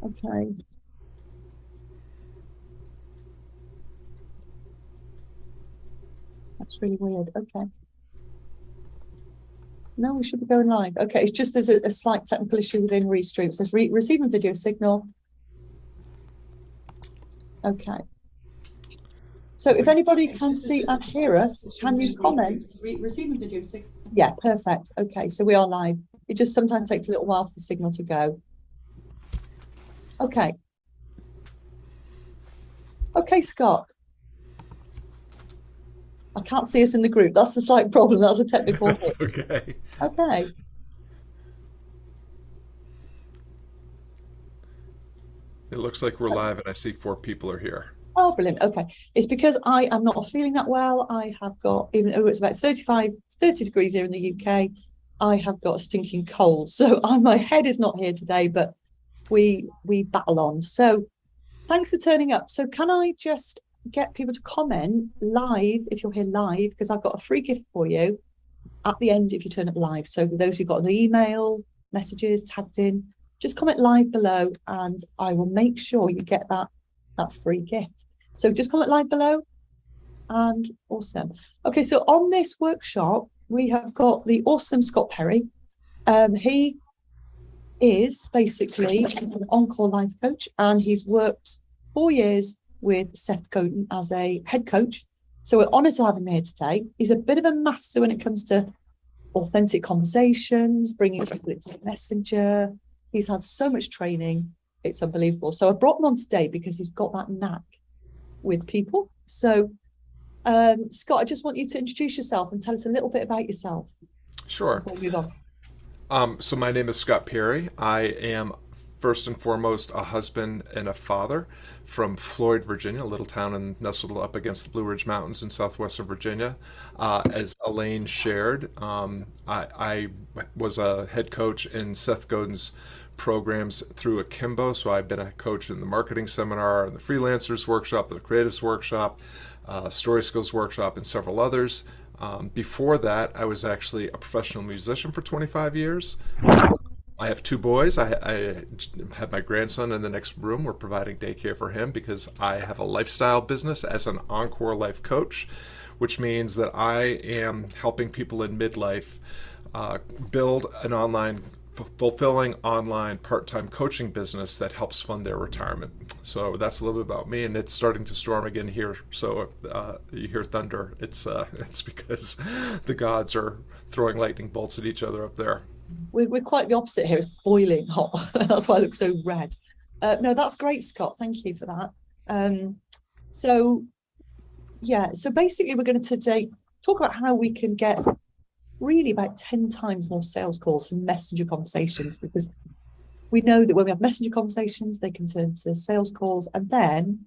Okay. That's really weird. Okay. No, we should be going live. Okay, it's just there's a slight technical issue within Restream. It says receiving video signal. Okay. So if anybody can see and hear us, can you comment? Receiving video signal. Yeah, perfect. Okay, so we are live. It just sometimes takes a little while for the signal to go. Okay. Okay, Scott. I can't see us in the group. That's the slight problem. That's a technical. That's okay. Okay. It looks like we're live and I see 4 people are here. Oh, brilliant. Okay. It's because I am not feeling that well. I have got, even though it's about 30 degrees here in the UK, I have got a stinking cold. So my head is not here today, but we battle on. So thanks for turning up. So can I just get people to comment live if you're here live, because I've got a free gift for you at the end if you turn up live. So for those who've got the email messages tagged in, just comment live below and I will make sure you get that free gift. So just comment live below. And awesome. Okay, so on this workshop, we have got the awesome Scott Perry. He is basically an encore life coach, and he's worked 4 years with Seth Godin as a head coach. So we're honored to have him here today. He's a bit of a master when it comes to authentic conversations, bringing people into the messenger. He's had so much training. It's unbelievable. So I brought him on today because he's got that knack with people. So Scott, I just want you to introduce yourself and tell us a little bit about yourself. Sure. Before we move on. So my name is Scott Perry. I am first and foremost a husband and a father from Floyd, Virginia, a little town nestled up against the Blue Ridge Mountains in southwestern Virginia. As Elaine shared, I was a head coach in Seth Godin's programs through Akimbo. So I've been a coach in the marketing seminar, and the freelancers workshop, the creatives workshop, story skills workshop, and several others. Before that, I was actually a professional musician for 25 years. I have 2 boys. I have my grandson in the next room. We're providing daycare for him because I have a lifestyle business as an encore life coach, which means that I am helping people in midlife build an fulfilling online part-time coaching business that helps fund their retirement. So that's a little bit about me, and it's starting to storm again here. So if you hear thunder, it's because the gods are throwing lightning bolts at each other up there. We're quite the opposite here. It's boiling hot. That's why I look so red. No, that's great, Scott. Thank you for that. So basically we're going to today talk about how we can get really about 10 times more sales calls from messenger conversations, because we know that when we have messenger conversations, they can turn to sales calls, and then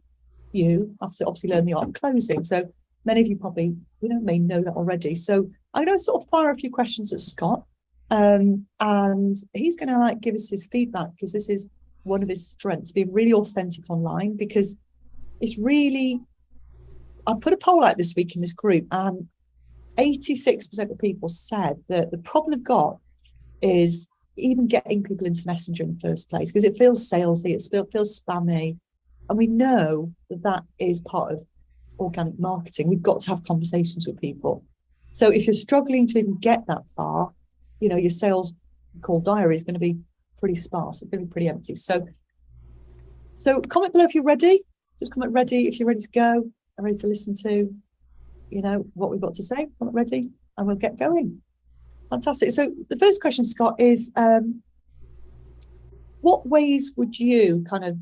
you have to obviously learn the art of closing. So many of you probably may know that already. So I'm going to sort of fire a few questions at Scott, and he's going to give us his feedback, because this is one of his strengths, being really authentic online. Because it's really, I put a poll out this week in this group, and 86% of people said that the problem they've got is even getting people into Messenger in the first place, because it feels salesy, it feels spammy. And we know that is part of organic marketing. We've got to have conversations with people. So if you're struggling to even get that far, your sales call diary is going to be pretty sparse. It's going to be pretty empty. So comment below if you're ready. Just comment ready if you're ready to go and ready to listen to what we've got to say. Comment ready and we'll get going. Fantastic. So the first question, Scott, is what ways would you kind of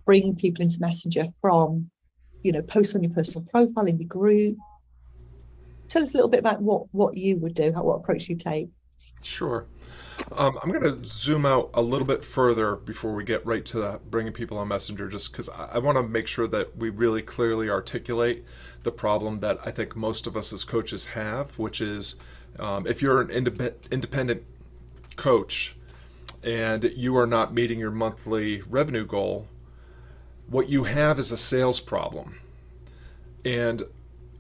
bring people into Messenger from, post on your personal profile, in your group? Tell us a little bit about what you would do, what approach you take. Sure. I'm going to zoom out a little bit further before we get right to bringing people on Messenger, just because I want to make sure that we really clearly articulate the problem that I think most of us as coaches have, which is if you're an independent coach and you are not meeting your monthly revenue goal, what you have is a sales problem. And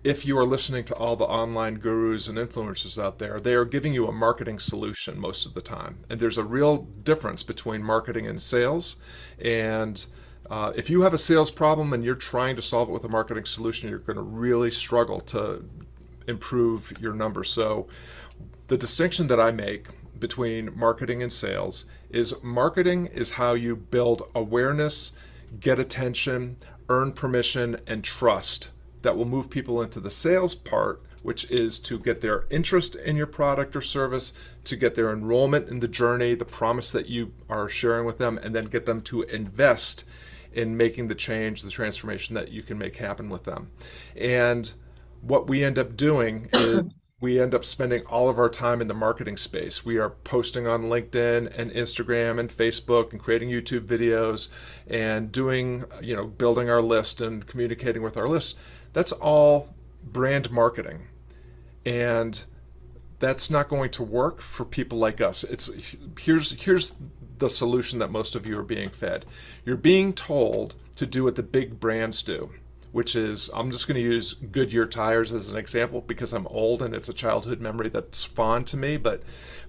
if you are listening to all the online gurus and influencers out there, they are giving you a marketing solution most of the time. And there's a real difference between marketing and sales. And if you have a sales problem and you're trying to solve it with a marketing solution, you're going to really struggle to improve your numbers. So the distinction that I make between marketing and sales is marketing is how you build awareness, get attention, earn permission, and trust that will move people into the sales part, which is to get their interest in your product or service, to get their enrollment in the journey, the promise that you are sharing with them, and then get them to invest in making the change, the transformation that you can make happen with them. And what we end up doing is we end up spending all of our time in the marketing space. We are posting on LinkedIn and Instagram and Facebook and creating YouTube videos and doing, building our list and communicating with our list. That's all brand marketing. And that's not going to work for people like us. Here's the solution that most of you are being fed. You're being told to do what the big brands do, which is, I'm just going to use Goodyear tires as an example because I'm old and it's a childhood memory that's fond to me. But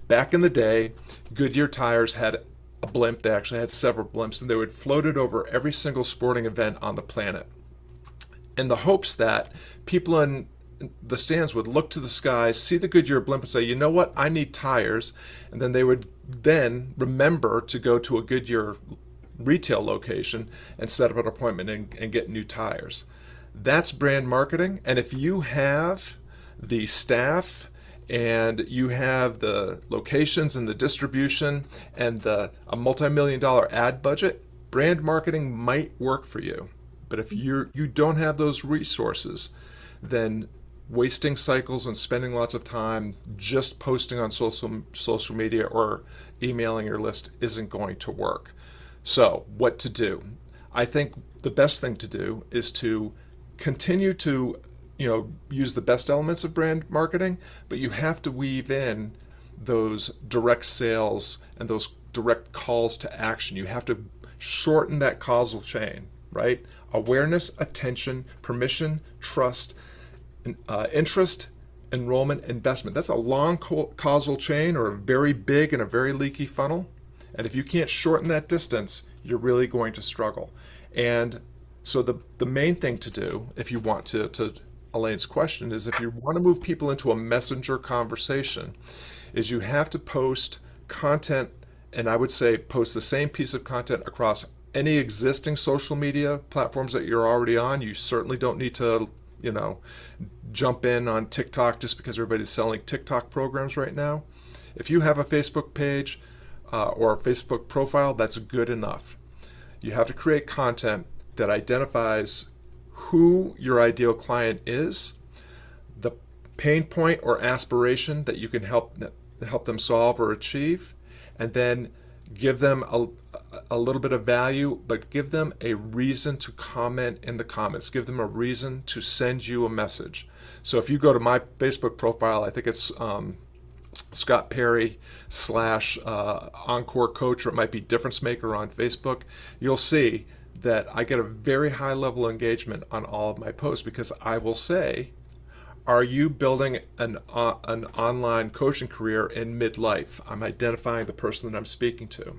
back in the day, Goodyear tires had a blimp. They actually had several blimps, and they would float it over every single sporting event on the planet, in the hopes that people in the stands would look to the sky, see the Goodyear blimp, and say, you know what, I need tires. And then they would then remember to go to a Goodyear retail location and set up an appointment and get new tires. That's brand marketing. And if you have the staff and you have the locations and the distribution and a multi-million-dollar ad budget, brand marketing might work for you. But if you don't have those resources, then wasting cycles and spending lots of time just posting on social media or emailing your list isn't going to work. So what to do? I think the best thing to do is to continue to, use the best elements of brand marketing, but you have to weave in those direct sales and those direct calls to action. You have to shorten that causal chain, right? Awareness, attention, permission, trust, interest, enrollment, investment. That's a long causal chain, or a very big and a very leaky funnel. And if you can't shorten that distance, you're really going to struggle. And so the main thing to do, if you want to Elaine's question, is if you want to move people into a messenger conversation, is you have to post content, and I would say post the same piece of content across any existing social media platforms that you're already on. You certainly don't need to, jump in on TikTok just because everybody's selling TikTok programs right now. If you have a Facebook page, or a Facebook profile, that's good enough. You have to create content that identifies who your ideal client is, the pain point or aspiration that you can help them solve or achieve, and then give them a little bit of value, but give them a reason to comment in the comments. Give them a reason to send you a message. So if you go to my Facebook profile, I think it's Scott Perry / Encore Coach, or it might be Difference Maker on Facebook, you'll see that I get a very high level of engagement on all of my posts, because I will say, are you building an online coaching career in midlife? I'm identifying the person that I'm speaking to.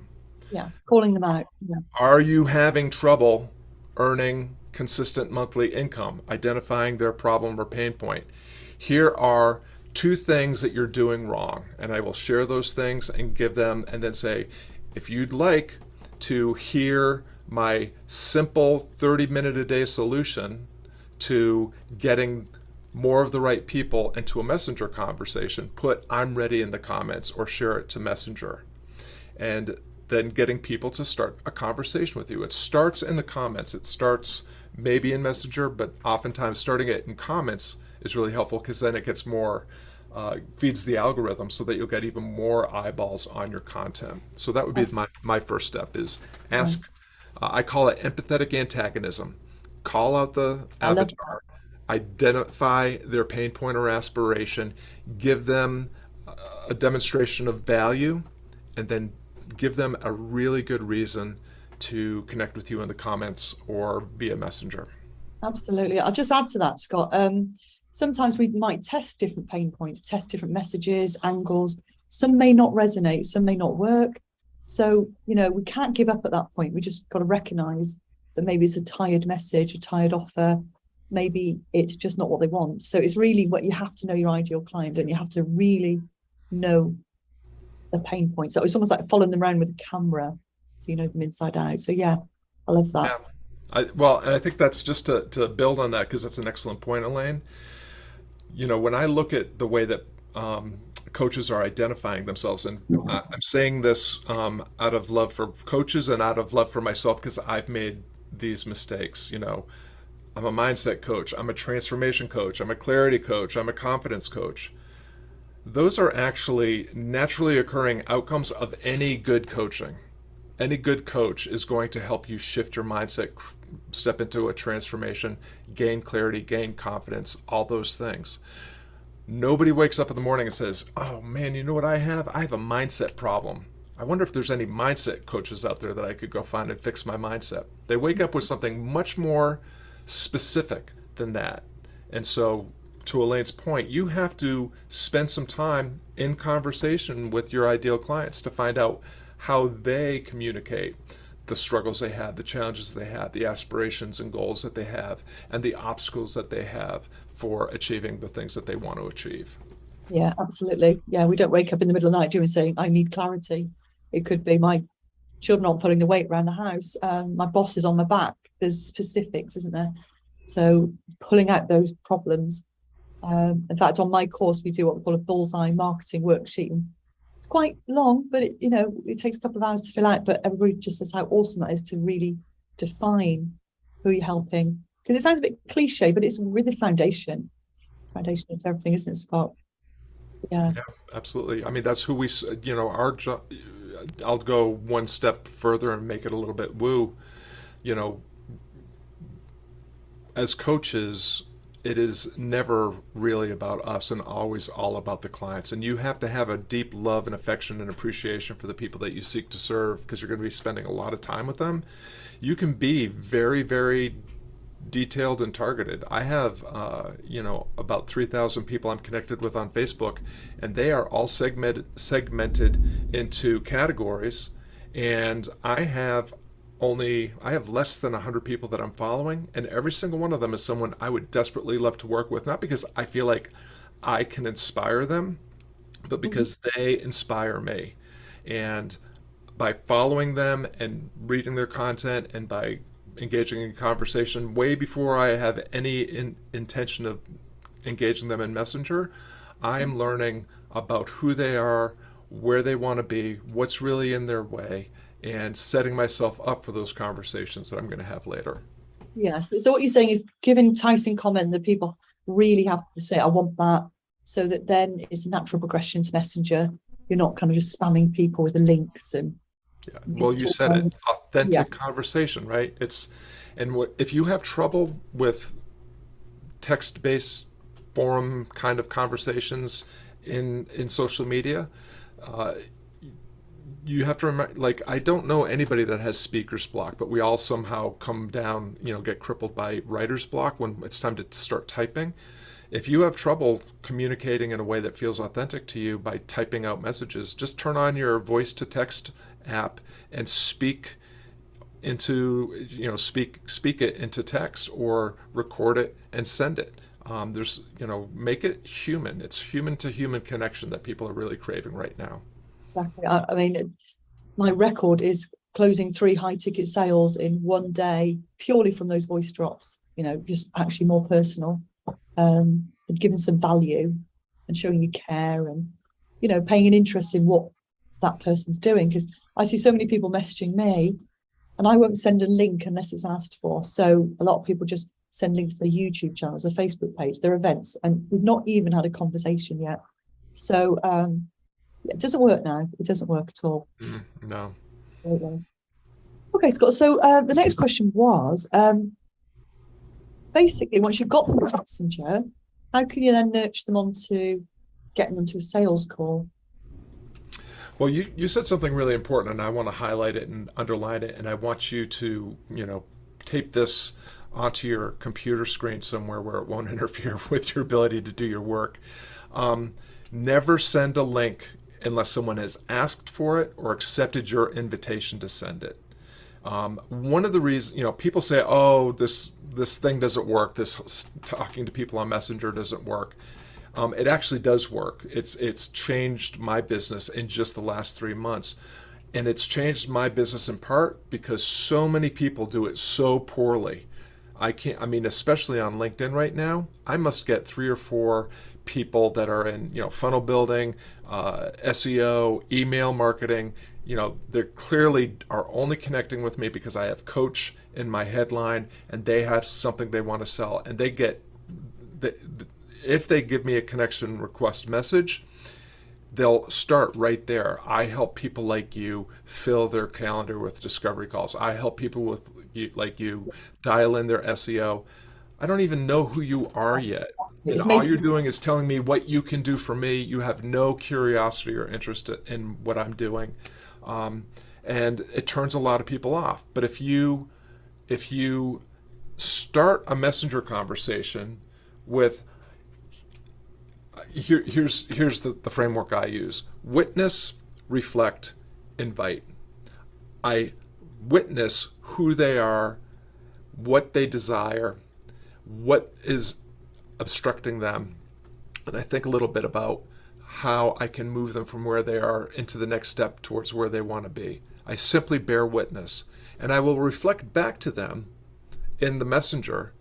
Yeah, calling them out. Yeah. Are you having trouble earning consistent monthly income? Identifying their problem or pain point. Here are 2 things that you're doing wrong, and I will share those things and give them, and then say, if you'd like to hear my simple 30-minute a day solution to getting more of the right people into a messenger conversation, put I'm ready in the comments or share it to Messenger. And then getting people to start a conversation with you. It starts in the comments. It starts maybe in Messenger, but oftentimes starting it in comments is really helpful, because then it gets more, feeds the algorithm so that you'll get even more eyeballs on your content. So that would be my first step, is ask, I call it empathetic antagonism. Call out the avatar, identify their pain point or aspiration, give them a demonstration of value, and then give them a really good reason to connect with you in the comments or via Messenger. Absolutely. I'll just add to that, Scott. sometimes we might test different pain points, test different messages, angles. Some may not resonate, some may not work. So, we can't give up at that point. We just got to recognize that maybe it's a tired message, a tired offer. Maybe it's just not what they want. So it's really what you have to know your ideal client, and you have to really know the pain points. So it's almost like following them around with a camera, so you know them inside out. So yeah, I love that. Yeah. And I think that's just to build on that, because that's an excellent point, Elaine. When I look at the way that coaches are identifying themselves, and I'm saying this out of love for coaches and out of love for myself, because I've made these mistakes. I'm a mindset coach, I'm a transformation coach, I'm a clarity coach, I'm a confidence coach. Those are actually naturally occurring outcomes of any good coaching. Any good coach is going to help you shift your mindset, step into a transformation, gain clarity, gain confidence, all those things. Nobody wakes up in the morning and says, oh man, you know what I have? I have a mindset problem. I wonder if there's any mindset coaches out there that I could go find and fix my mindset. They wake up with something much more specific than that. And so, to Elaine's point, you have to spend some time in conversation with your ideal clients to find out how they communicate the struggles they have, the challenges they have, the aspirations and goals that they have, and the obstacles that they have for achieving the things that they want to achieve. Yeah, absolutely. Yeah, we don't wake up in the middle of the night doing saying, I need clarity. It could be my children aren't putting the weight around the house. My boss is on my back. There's specifics, isn't there? So pulling out those problems. In fact, on my course, we do what we call a bullseye marketing worksheet. And it's quite long, but it takes a couple of hours to fill out. But everybody just says how awesome that is to really define who you're helping. Because it sounds a bit cliche, but it's really the foundation of everything, isn't it, Scott? Yeah, absolutely. I mean, that's who our job. I'll go one step further and make it a little bit woo. As coaches, it is never really about us and always all about the clients. And you have to have a deep love and affection and appreciation for the people that you seek to serve, because you're going to be spending a lot of time with them. You can be very, very detailed and targeted. I have, about 3,000 people I'm connected with on Facebook, and they are all segmented into categories. And I have less than 100 people that I'm following, and every single one of them is someone I would desperately love to work with, not because I feel like I can inspire them, but because they inspire me. And by following them and reading their content and by engaging in conversation way before I have any intention of engaging them in Messenger, I am learning about who they are, where they want to be, what's really in their way, and setting myself up for those conversations that I'm going to have later. Yeah. So what you're saying is give enticing comment that people really have to say, I want that, so that then it's a natural progression to Messenger. You're not kind of just spamming people with the links and. Yeah. Well, you said it, authentic conversation, right? If you have trouble with text-based forum kind of conversations in social media, you have to remember, I don't know anybody that has speaker's block, but we all somehow come down, get crippled by writer's block when it's time to start typing. If you have trouble communicating in a way that feels authentic to you by typing out messages, just turn on your voice to text app and speak into, speak it into text, or record it and send it. Make it human. It's human to human connection that people are really craving right now. Exactly. I mean, my record is closing 3 high ticket sales in one day, purely from those voice drops, just actually more personal, and giving some value and showing you care and, paying an interest in what that person's doing. Because I see so many people messaging me and I won't send a link unless it's asked for. So a lot of people just send links to their YouTube channels, their Facebook page, their events, and we've not even had a conversation yet. So it doesn't work now. It doesn't work at all. No. Okay, Scott. So the next question was, basically, once you've got them on Messenger, how can you then nurture them onto getting them to a sales call? Well, you said something really important, and I want to highlight it and underline it, and I want you to, tape this onto your computer screen somewhere where it won't interfere with your ability to do your work. Never send a link unless someone has asked for it or accepted your invitation to send it. One of the reasons, people say, "Oh, this thing doesn't work. This talking to people on Messenger doesn't work." It actually does work. It's changed my business in just the last 3 months, and it's changed my business in part because so many people do it so poorly. Especially on LinkedIn right now, I must get 3 or 4 people that are in, funnel building, SEO, email marketing. They clearly are only connecting with me because I have coach in my headline and they have something they want to sell. And if they give me a connection request message, they'll start right there. I help people like you fill their calendar with discovery calls. I help people like you dial in their SEO. I don't even know who you are yet. And all you're doing is telling me what you can do for me. You have no curiosity or interest in what I'm doing. And it turns a lot of people off. But if you start a messenger conversation with, here's the framework I use: witness, reflect, invite. I witness who they are, what they desire, what is obstructing them, and I think a little bit about how I can move them from where they are into the next step towards where they want to be. I simply bear witness, and I will reflect back to them in the messenger.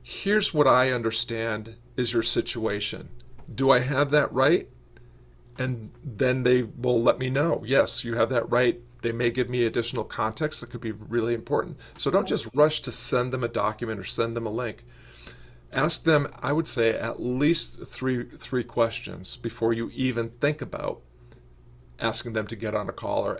Here's what I understand is your situation. Do I have that right? And then they will let me know, yes, you have that right. They may give me additional context that could be really important. So don't just rush to send them a document or send them a link. Ask them, I would say, at least three questions before you even think about asking them to get on a call or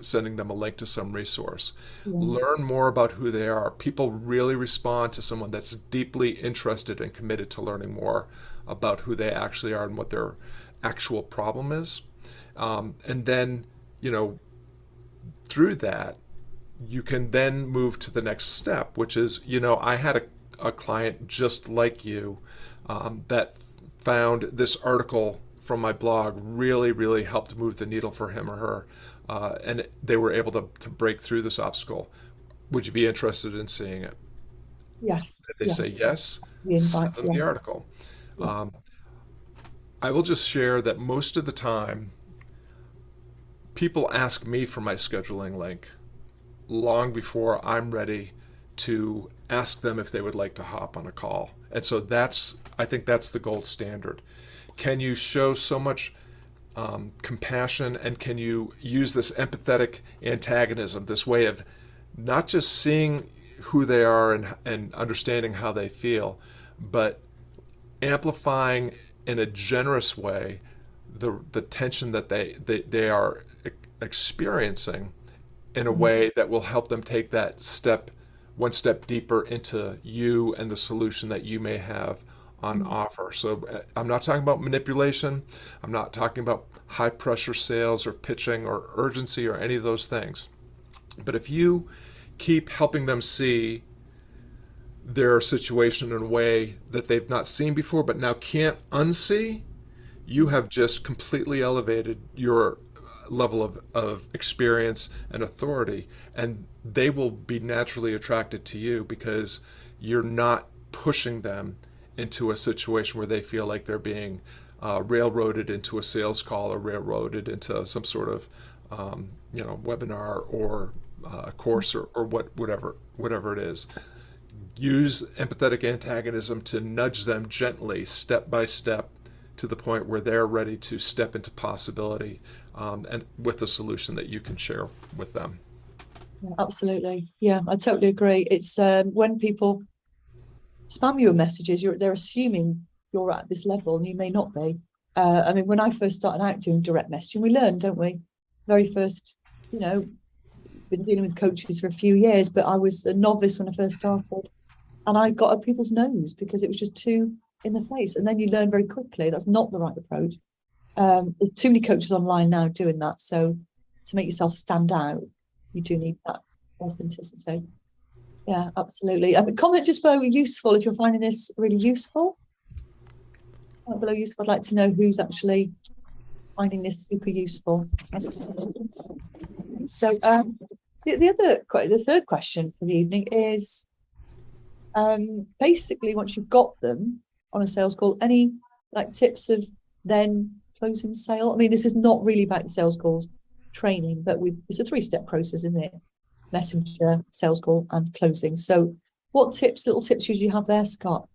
sending them a link to some resource. Learn more about who they are. People really respond to someone that's deeply interested and committed to learning more about who they actually are and what their actual problem is. And then, through that, you can then move to the next step, which is, I had a client just like you that found this article from my blog really, really helped move the needle for him or her. And they were able to break through this obstacle. Would you be interested in seeing it? Yes. If they say yes, send them the article. I will just share that most of the time, people ask me for my scheduling link long before I'm ready to ask them if they would like to hop on a call. And so I think that's the gold standard. Can you show so much compassion, and can you use this empathetic antagonism, this way of not just seeing who they are and understanding how they feel, but amplifying in a generous way the tension that they are experiencing in a way that will help them take that one step deeper into you and the solution that you may have on offer. So I'm not talking about manipulation. I'm not talking about high pressure sales or pitching or urgency or any of those things. But if you keep helping them see their situation in a way that they've not seen before but now can't unsee, you have just completely elevated your level of experience and authority, and they will be naturally attracted to you because you're not pushing them into a situation where they feel like they're being railroaded into a sales call or railroaded into some sort of webinar or course or whatever it is. Use empathetic antagonism to nudge them gently, step by step, to the point where they're ready to step into possibility and with the solution that you can share with them. Yeah, absolutely. Yeah, I totally agree. It's when people spam you with messages, they're assuming you're at this level and you may not be. When I first started out doing direct messaging, we learn, don't we? Very first, been dealing with coaches for a few years, but I was a novice when I first started, and I got up people's nose because it was just too in the face. And then you learn very quickly that's not the right approach. There's too many coaches online now doing that. So to make yourself stand out, you do need that authenticity. Yeah, absolutely. Comment just below useful if you're finding this really useful. Comment below useful. I'd like to know who's actually finding this super useful. So the third question for the evening is basically once you've got them on a sales call, any like tips of then closing sale? I mean, this is not really about the sales calls training, but it's a 3-step process, isn't it? Messenger, sales call, and closing. So what little tips do you have there, Scott?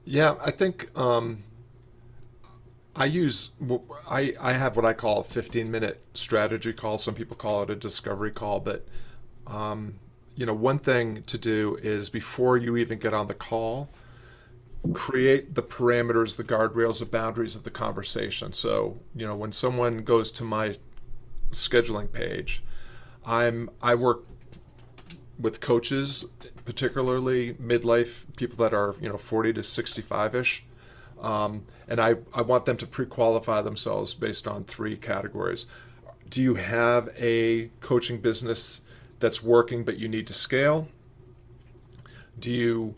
Yeah, I think I have what I call a 15-minute strategy call. Some people call it a discovery call, but one thing to do is before you even get on the call, create the parameters, the guardrails, the boundaries of the conversation. So, when someone goes to my scheduling page, I work with coaches, particularly midlife people that are 40 to 65-ish. And I want them to pre-qualify themselves based on 3 categories. Do you have a coaching business that's working but you need to scale? Do you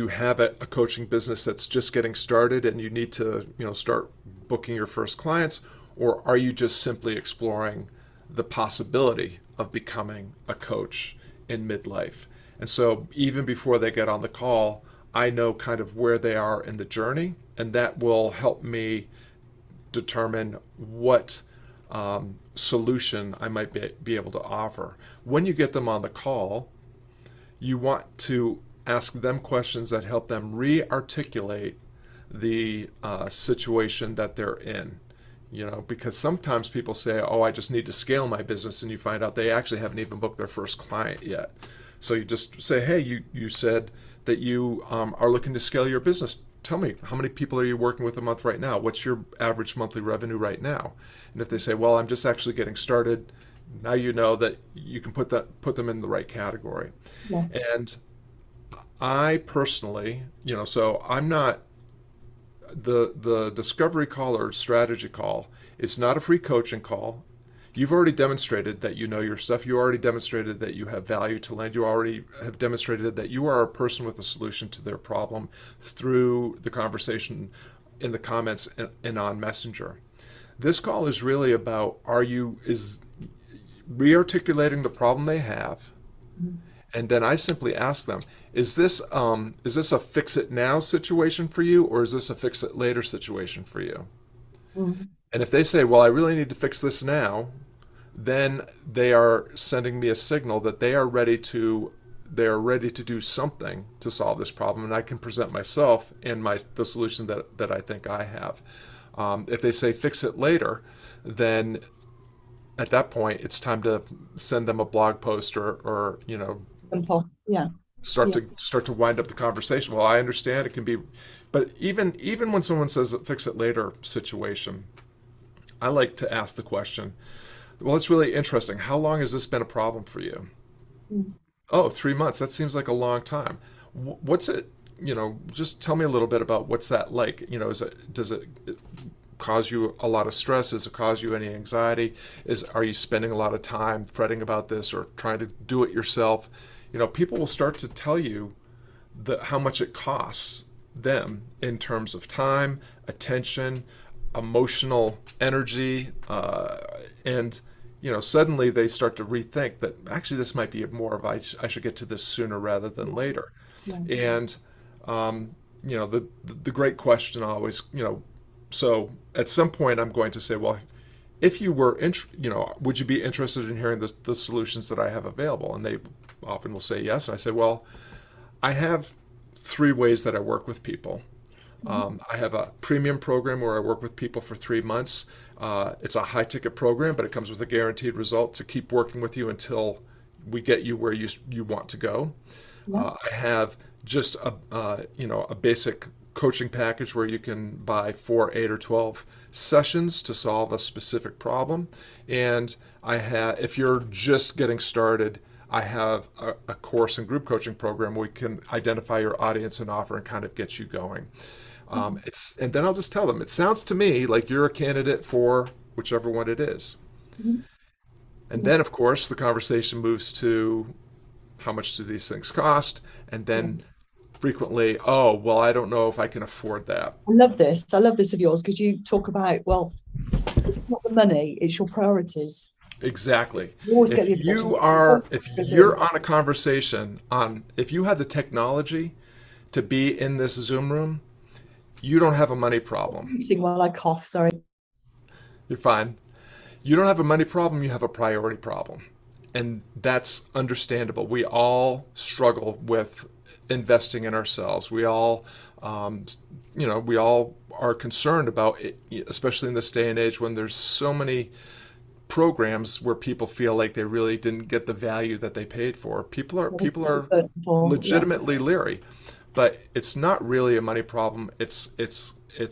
have a coaching business that's just getting started and you need to start booking your first clients? Or are you just simply exploring the possibility of becoming a coach in midlife? And so even before they get on the call, I know kind of where they are in the journey, and that will help me determine what solution I might be able to offer. When you get them on the call, you want to ask them questions that help them re-articulate the situation that they're in. Because sometimes people say, oh, I just need to scale my business, and you find out they actually haven't even booked their first client yet. So you just say, hey, you said that you are looking to scale your business. Tell me, how many people are you working with a month right now? What's your average monthly revenue right now? And if they say, well, I'm just actually getting started, now you know that you can put them in the right category. Yeah. And I personally, so I'm not the discovery call or strategy call. It's not a free coaching call. You've already demonstrated that you know your stuff. You already demonstrated that you have value to lend. You already have demonstrated that you are a person with a solution to their problem through the conversation in the comments and on Messenger. This call is really about re-articulating the problem they have, and then I simply ask them, is this a fix it now situation for you, or is this a fix it later situation for you? Mm-hmm. And if they say, well, I really need to fix this now, then they are sending me a signal that they are ready to do something to solve this problem, and I can present myself and the solution that I think I have. If they say fix it later, then at that point it's time to send them a blog post or Simple. Yeah. start to wind up the conversation. Well, I understand it can be, but even when someone says fix it later situation, I like to ask the question, well, it's really interesting. How long has this been a problem for you? Mm. Oh, 3 months. That seems like a long time. What's it, just tell me a little bit about what's that like? Does it cause you a lot of stress? Does it cause you any anxiety? Are you spending a lot of time fretting about this or trying to do it yourself? People will start to tell you how much it costs them in terms of time, attention, emotional energy, and suddenly they start to rethink that actually this might be more of I should get to this sooner rather than later. Yeah. And the great question always, so at some point I'm going to say, well, if you were would you be interested in hearing the solutions that I have available? And they often will say yes. And I say, well, I have 3 ways that I work with people. I have a premium program where I work with people for 3 months. It's a high ticket program, but it comes with a guaranteed result to keep working with you until we get you where you want to go. Yeah. I have just a basic coaching package where you can buy 4, 8, or 12 sessions to solve a specific problem. And if you're just getting started, I have a course and group coaching program where we can identify your audience and offer and kind of get you going. And then I'll just tell them, it sounds to me like you're a candidate for whichever one it is. Mm-hmm. And then, of course, the conversation moves to how much do these things cost? And then frequently, oh, well, I don't know if I can afford that. I love this. I love this of yours because you talk about, well, it's not the money, it's your priorities. Exactly. You always get the objection. If you're on a conversation on, if you have the technology to be in this Zoom room, you don't have a money problem. While I cough, sorry. You're fine. You don't have a money problem, you have a priority problem. And that's understandable. We all struggle with investing in ourselves. We all, we all are concerned about it, especially in this day and age when there's so many programs where people feel like they really didn't get the value that they paid for. People are legitimately leery, but it's not really a money problem. It's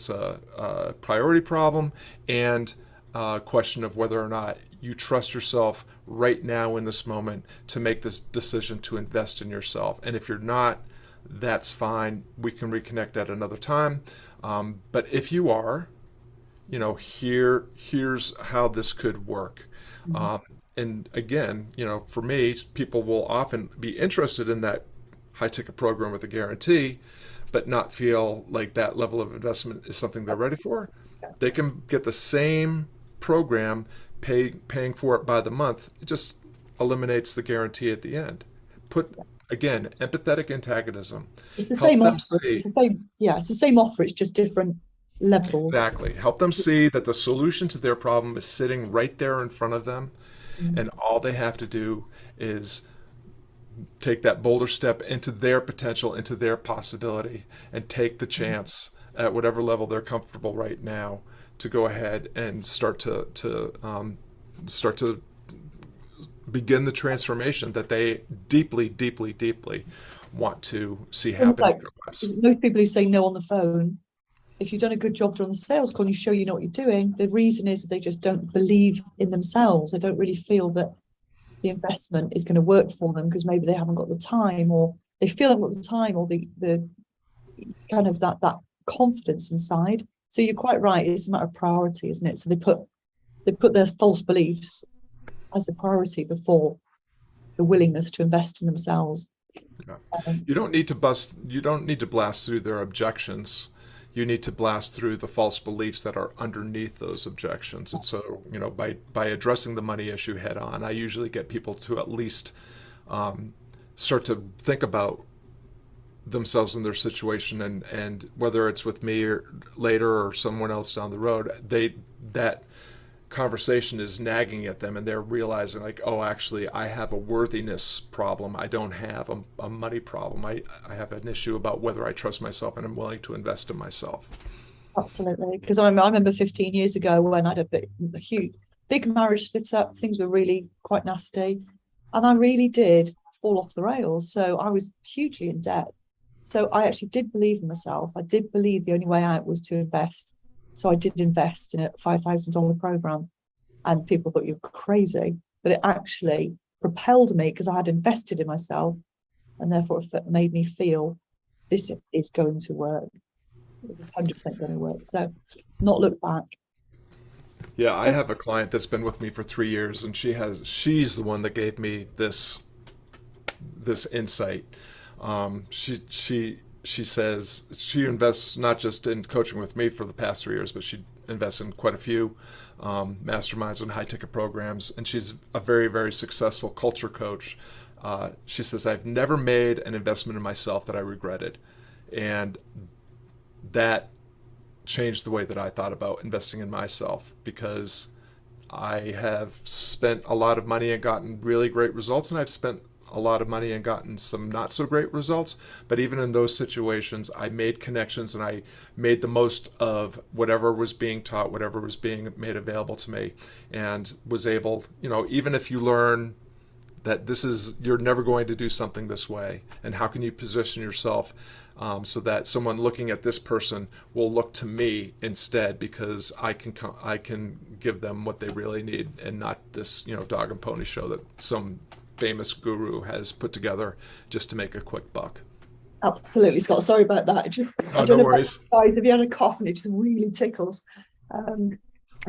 a priority problem and a question of whether or not you trust yourself right now in this moment to make this decision to invest in yourself. And if you're not, that's fine. We can reconnect at another time. But if you are, here's how this could work. And again, for me, people will often be interested in that high ticket program with a guarantee, but not feel like that level of investment is something they're ready for. They can get the same program paying for it by the month. It just eliminates the guarantee at the end. Again, empathetic antagonism. It's the same offer. It's the same offer. It's just different levels. Exactly. Help them see that the solution to their problem is sitting right there in front of them. And all they have to do is take that bolder step into their potential, into their possibility, and take the chance at whatever level they're comfortable right now to go ahead and start to begin the transformation that they deeply, deeply, deeply want to see happen in their lives. Most people who say no on the phone, if you've done a good job during the sales call and you show you know what you're doing, the reason is that they just don't believe in themselves. They don't really feel that the investment is going to work for them because maybe they haven't got the time, or they feel like got the time, or the kind of that confidence inside. So you're quite right. It's a matter of priority, isn't it? So they put their false beliefs as a priority before the willingness to invest in themselves. Yeah. You don't need to blast through their objections. You need to blast through the false beliefs that are underneath those objections. And so, by addressing the money issue head on, I usually get people to at least start to think about themselves in their situation, and whether it's with me or later or someone else down the road, that conversation is nagging at them, and they're realizing like, oh, actually I have a worthiness problem. I don't have a money problem. I have an issue about whether I trust myself and I'm willing to invest in myself. Absolutely. Because I remember 15 years ago when I had a huge big marriage split up, things were really quite nasty, and I really did fall off the rails. So I was hugely in debt. So I actually did believe in myself. I did believe the only way out was to invest. So I did invest in a $5,000 program, and people thought you were crazy, but it actually propelled me because I had invested in myself, and therefore it made me feel this is going to work. It's 100% going to work. So not look back. Yeah, I have a client that's been with me for 3 years, and she's the one that gave me this insight. She says she invests not just in coaching with me for the past 3 years, but she invests in quite a few masterminds and high ticket programs. And she's a very, very successful culture coach. She says, I've never made an investment in myself that I regretted. And that changed the way that I thought about investing in myself, because I have spent a lot of money and gotten really great results, and I've spent a lot of money and gotten some not so great results. But even in those situations, I made connections and I made the most of whatever was being taught, whatever was being made available to me, and was able, even if you learn that you're never going to do something this way, and how can you position yourself so that someone looking at this person will look to me instead, because I can give them what they really need, and not this dog and pony show that some famous guru has put together just to make a quick buck. Absolutely, Scott. Sorry about that. I don't know worries. Guys, if you had a cough and it just really tickles. I'm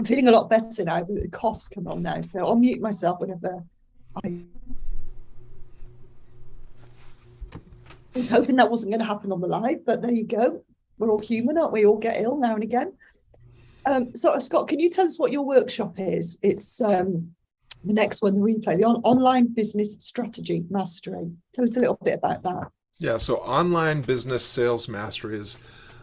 feeling a lot better now, but the cough's come on now. So I'll mute myself whenever I was hoping that wasn't going to happen on the live, but there you go. We're all human, aren't we? All get ill now and again. So Scott, can you tell us what your workshop is? It's the next one, the replay, the online business strategy mastery. Tell us a little bit about that. Yeah, so online business sales mastery is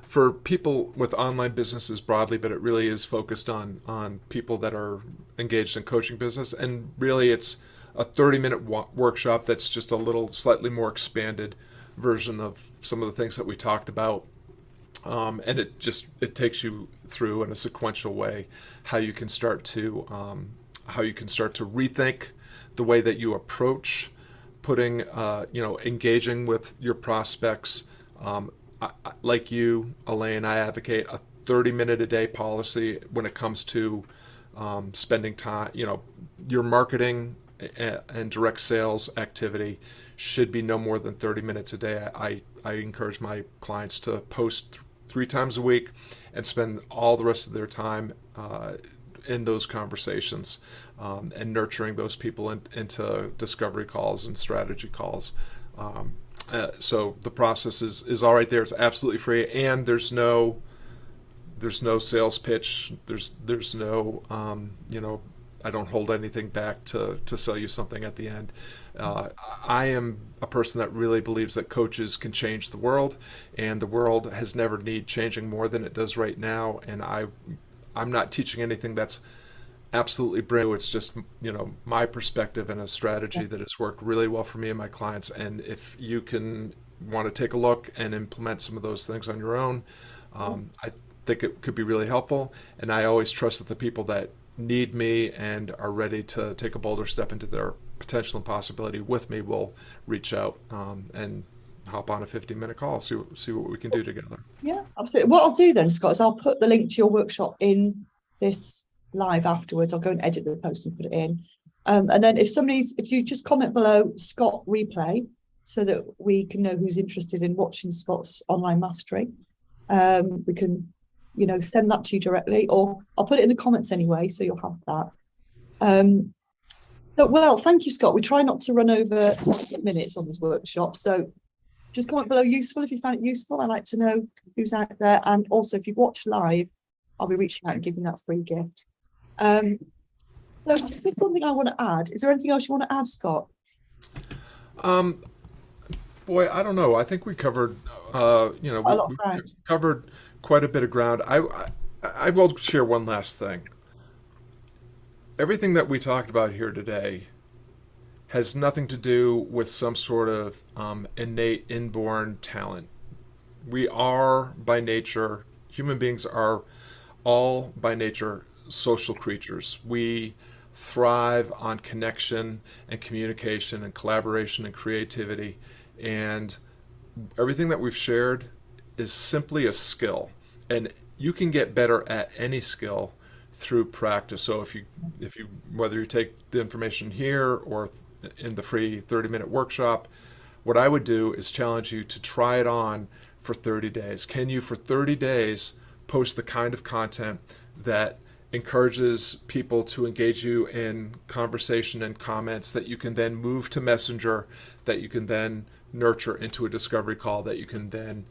for people with online businesses broadly, but it really is focused on people that are engaged in coaching business. And really, it's a 30-minute workshop that's just a little slightly more expanded version of some of the things that we talked about. And it takes you through in a sequential way how you can start to rethink the way that you approach putting engaging with your prospects. Like you, Elaine, I advocate a 30-minute a day policy when it comes to spending time. Your marketing and direct sales activity should be no more than 30 minutes a day. I encourage my clients to post 3 times a week and spend all the rest of their time in those conversations and nurturing those people into discovery calls and strategy calls. So the process is all right there. It's absolutely free, and there's no sales pitch. There's no I don't hold anything back to sell you something at the end. I am a person that really believes that coaches can change the world, and the world has never needed changing more than it does right now. And I'm not teaching anything that's absolutely brand new. It's just my perspective and a strategy that has worked really well for me and my clients. And if you want to take a look and implement some of those things on your own, I think it could be really helpful. And I always trust that the people that need me and are ready to take a bolder step into their potential and possibility with me will reach out and hop on a 15-minute call, see what we can do together. Yeah, absolutely. What I'll do then, Scott, is I'll put the link to your workshop in this live afterwards. I'll go and edit the post and put it in. And then if you just comment below Scott replay so that we can know who's interested in watching Scott's online mastery, we can send that to you directly, or I'll put it in the comments anyway, so you'll have that. Well, thank you, Scott. We try not to run over 10 minutes on this workshop, so just comment below useful if you found it useful. I'd like to know who's out there, and also if you've watched live, I'll be reaching out and giving that free gift. So there's one thing I want to add. Is there anything else you want to add, Scott? Boy, I don't know. I think we covered, we covered quite a bit of ground. I will share one last thing. Everything that we talked about here today has nothing to do with some sort of innate inborn talent. We are by nature, human beings are all by nature social creatures. We thrive on connection and communication and collaboration and creativity. And everything that we've shared is simply a skill. And you can get better at any skill through practice. So if you whether you take the information here or in the free 30-minute workshop, what I would do is challenge you to try it on for 30 days. Can you for 30 days post the kind of content that encourages people to engage you in conversation and comments that you can then move to Messenger, that you can then nurture into a discovery call, that you can then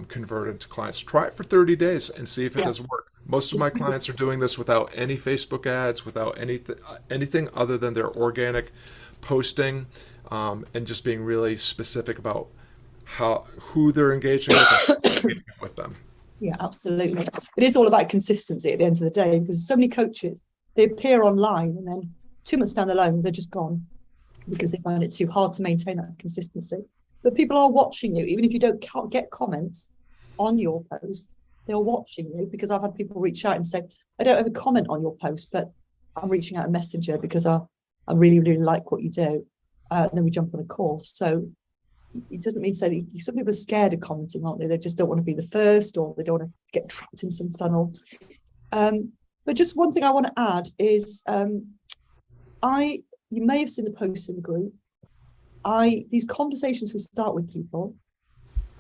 convert into clients? Try it for 30 days and see if it does work. Most of my clients are doing this without any Facebook ads, without anything other than their organic posting, and just being really specific about who they're engaging with them. Yeah, absolutely. It is all about consistency at the end of the day, because so many coaches, they appear online and then 2 months down the line, they're just gone because they find it too hard to maintain that consistency. But people are watching you, even if you can't get comments on your post, they're watching you, because I've had people reach out and say, I don't have a comment on your post, but I'm reaching out a Messenger because I really, really like what you do. And then we jump on a call. So it doesn't mean to say that some people are scared of commenting, aren't they? They just don't want to be the first, or they don't want to get trapped in some funnel. But just one thing I want to add is you may have seen the posts in the group. These conversations we start with people,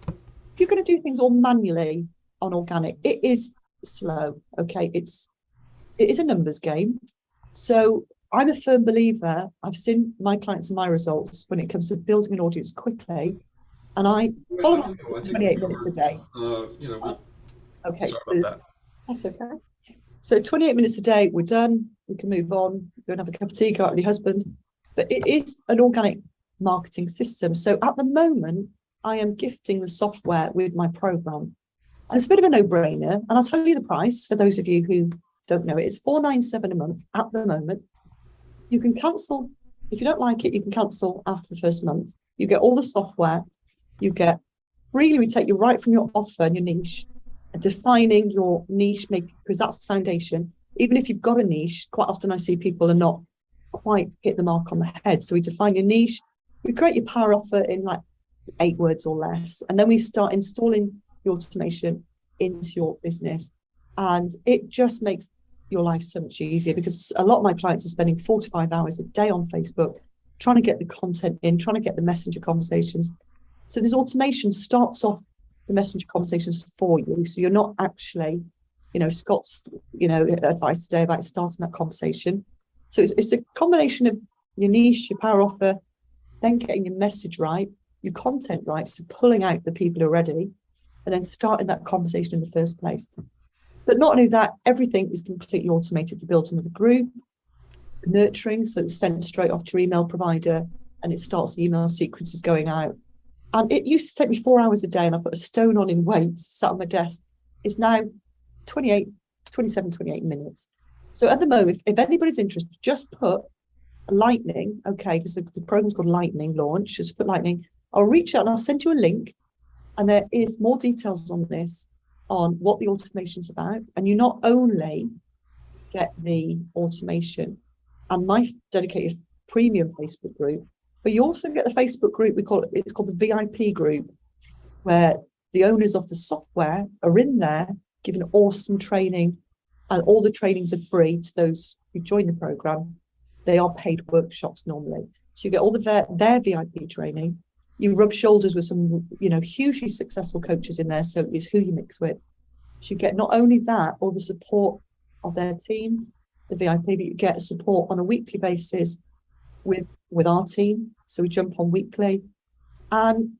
if you're going to do things all manually on organic, it is slow. Okay, it is a numbers game. So I'm a firm believer. I've seen my clients and my results when it comes to building an audience quickly. and I follow Well, that you know, I for take it 28 minutes a forward. day. Okay, Sorry so about that. that's okay. So 28 minutes a day, we're done. We can move on, go and have a cup of tea, go out with your husband. But it is an organic marketing system. So at the moment, I am gifting the software with my program. And it's a bit of a no-brainer. And I'll tell you the price for those of you who don't know it. It's $497 a month at the moment. You can cancel. If you don't like it, you can cancel after the first month. You get all the software. You get really, we take you right from your offer and your niche, and defining your niche, because that's the foundation. Even if you've got a niche, quite often I see people are not quite hit the mark on the head. So we define your niche. We create your power offer in like 8 words or less. And then we start installing the automation into your business. And it just makes your life so much easier, because a lot of my clients are spending 4 to 5 hours a day on Facebook, trying to get the content in, trying to get the messenger conversations. So this automation starts off the messenger conversations for you. So you're not actually, Scott's, advice today about starting that conversation. So it's a combination of your niche, your power offer, then getting your message right, your content right, so pulling out the people who are ready, and then starting that conversation in the first place. But not only that, everything is completely automated to build another group, nurturing, so it's sent straight off to your email provider, and it starts the email sequences going out. And it used to take me 4 hours a day, and I put a stone on in weights, sat on my desk. It's now 28 minutes. So at the moment, if anybody's interested, just put Lightning, okay, because the program's called Lightning Launch, just put Lightning. I'll reach out and I'll send you a link, and there is more details on this, on what the automation's about. And you not only get the automation and my dedicated premium Facebook group, but you also get the Facebook group, it's called the VIP group, where the owners of the software are in there giving awesome training, and all the trainings are free to those who join the program. They are paid workshops normally. So you get all their VIP training. You rub shoulders with some, hugely successful coaches in there. So it's who you mix with. So you get not only that, all the support of their team, the VIP, but you get support on a weekly basis with our team. So we jump on weekly. And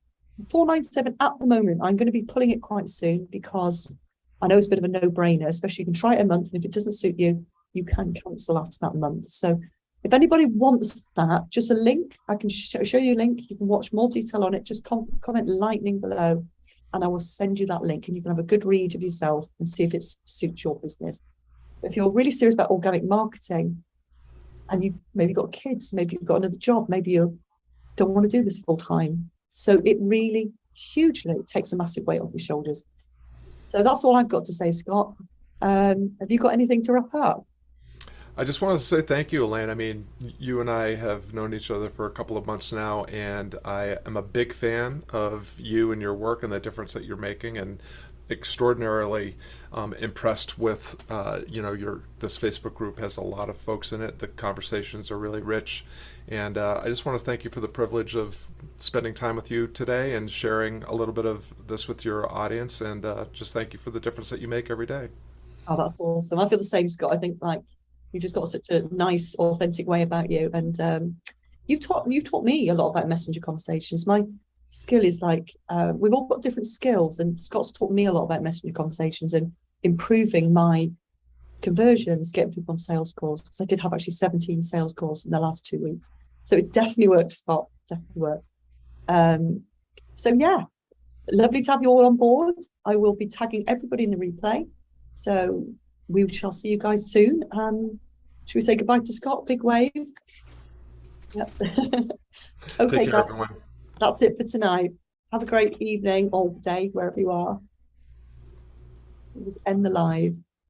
497 at the moment, I'm going to be pulling it quite soon, because I know it's a bit of a no-brainer, especially you can try it a month, and if it doesn't suit you, you can cancel after that month. So if anybody wants that, just a link, I can show you a link. You can watch more detail on it. Just comment Lightning below, and I will send you that link, and you can have a good read of yourself and see if it suits your business. If you're really serious about organic marketing, and you maybe got kids, maybe you've got another job, maybe you don't want to do this full time. So it really hugely takes a massive weight off your shoulders. So that's all I've got to say, Scott. Have you got anything to wrap up? I just wanted to say thank you, Elaine. I mean, you and I have known each other for a couple of months now, and I am a big fan of you and your work and the difference that you're making, and extraordinarily impressed with this Facebook group has a lot of folks in it. The conversations are really rich, and I just want to thank you for the privilege of spending time with you today and sharing a little bit of this with your audience, and just thank you for the difference that you make every day. Oh, that's awesome. I feel the same, Scott. I think you just got such a nice, authentic way about you, and you've taught me a lot about messenger conversations. My skill is we've all got different skills, and Scott's taught me a lot about messenger conversations and improving my conversions, getting people on sales calls, because I did have actually 17 sales calls in the last 2 weeks. So it definitely works, Scott. Definitely works. So yeah, lovely to have you all on board. I will be tagging everybody in the replay. So we shall see you guys soon. Should we say goodbye to Scott? Big wave. Yep. Okay, Take care, guys. everyone. That's it for tonight. Have a great evening or day, wherever you are. We'll just end the live.